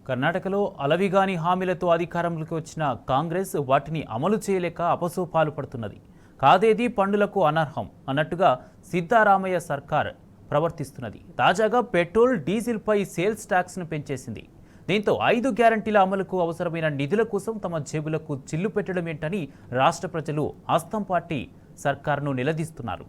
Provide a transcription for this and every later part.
కర్ణాటకలో అలవిగాని హామీలతో అధికారంలోకి వచ్చిన కాంగ్రెస్ వాటిని అమలు చేయలేక అపసోపాలు పడుతున్నది. కాదేది పన్నులకు అనర్హం అన్నట్టుగా సిద్ధరామయ్య సర్కార్ ప్రవర్తిస్తున్నది. తాజాగా పెట్రోల్, డీజిల్పై సేల్స్ ట్యాక్స్ను పెంచేసింది. దీంతో 5 గ్యారంటీల అమలుకు అవసరమైన నిధుల కోసం తమ జేబులకు చిల్లు పెట్టడం ఏంటని రాష్ట్ర ప్రజలు హస్తం పార్టీ సర్కార్ను నిలదీస్తున్నారు.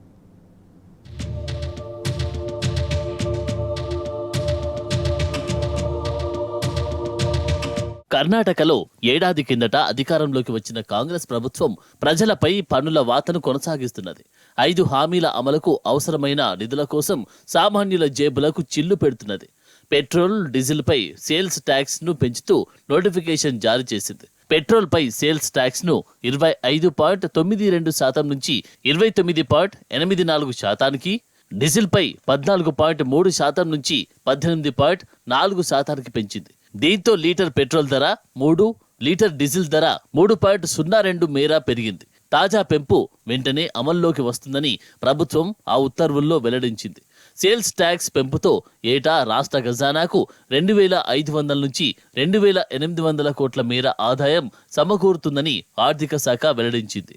కర్ణాటకలో ఏడాది కిందట అధికారంలోకి వచ్చిన కాంగ్రెస్ ప్రభుత్వం ప్రజలపై పన్నుల వాతను కొనసాగిస్తున్నది. 5 హామీల అమలుకు అవసరమైన నిధుల కోసం సామాన్యుల జేబులకు చిల్లు పెడుతున్నది. పెట్రోల్, డీజిల్పై సేల్స్ ట్యాక్స్ ను పెంచుతూ నోటిఫికేషన్ జారీ చేసింది. పెట్రోల్ పై సేల్స్ ట్యాక్స్ ను 25.92% నుంచి 29.84%కి, డీజిల్ పై 14.3% నుంచి 18.4%కి పెంచింది. దీంతో లీటర్ పెట్రోల్ ధర 3, లీటర్ డీజిల్ ధర 3.02 మేర పెరిగింది. తాజా పెంపు వెంటనే అమల్లోకి వస్తుందని ప్రభుత్వం ఆ ఉత్తర్వుల్లో వెల్లడించింది. సేల్స్ ట్యాక్స్ పెంపుతో ఏటా రాష్ట్ర ఖజానాకు 2,500 నుంచి 2,800 కోట్ల మేర ఆదాయం సమకూరుతుందని ఆర్థిక శాఖ వెల్లడించింది.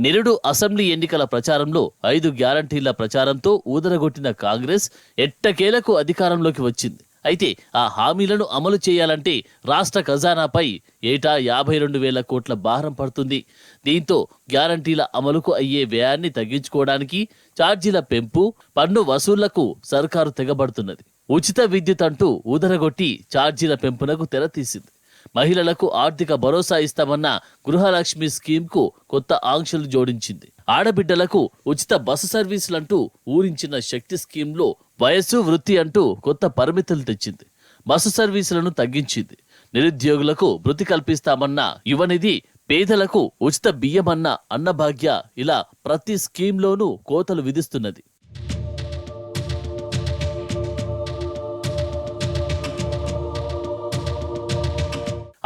నిరుడు అసెంబ్లీ ఎన్నికల ప్రచారంలో 5 గ్యారంటీల ప్రచారంతో ఊదరగొట్టిన కాంగ్రెస్ ఎట్టకేలకు అధికారంలోకి వచ్చింది. అయితే ఆ హామీలను అమలు చేయాలంటే రాష్ట్ర ఖజానాపై ఏటా 52,000 కోట్ల భారం పడుతుంది. దీంతో గ్యారంటీల అమలుకు అయ్యే వ్యయాన్ని తగ్గించుకోవడానికి ఛార్జీల పెంపు, పన్ను వసూళ్లకు సర్కారు తెగబడుతున్నది. ఉచిత విద్యుత్ అంటూ ఊదరగొట్టి ఛార్జీల పెంపునకు తెరతీసింది. మహిళలకు ఆర్థిక భరోసా ఇస్తామన్న గృహలక్ష్మి స్కీమ్కు కొత్త ఆంక్షలు జోడించింది. ఆడబిడ్డలకు ఉచిత బస్సు సర్వీసులంటూ ఊరించిన శక్తి స్కీమ్లో వయస్సు, వృత్తి అంటూ కొత్త పరిమితులు తెచ్చింది. బస్సు సర్వీసులను తగ్గించింది. నిరుద్యోగులకు వృత్తి కల్పిస్తామన్న యువనిధి, పేదలకు ఉచిత బియ్యమన్న అన్నభాగ్య, ఇలా ప్రతి స్కీమ్లోనూ కోతలు విధిస్తున్నది.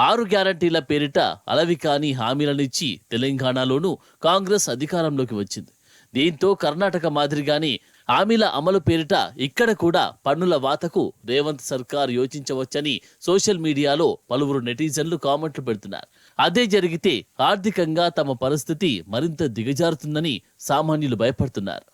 6 గ్యారంటీల పేరిట అలవికాని హామీలనిచ్చి తెలంగాణలోనూ కాంగ్రెస్ అధికారంలోకి వచ్చింది. దీంతో కర్ణాటక మాదిరిగానే హామీల అమలు పేరిట ఇక్కడ కూడా పన్నుల వాతకు రేవంత్ సర్కార్ యోచించవచ్చని సోషల్ మీడియాలో పలువురు నెటిజన్లు కామెంట్లు పెడుతున్నారు. అదే జరిగితే ఆర్థికంగా తమ పరిస్థితి మరింత దిగజారుతుందని సామాన్యులు భయపడుతున్నారు.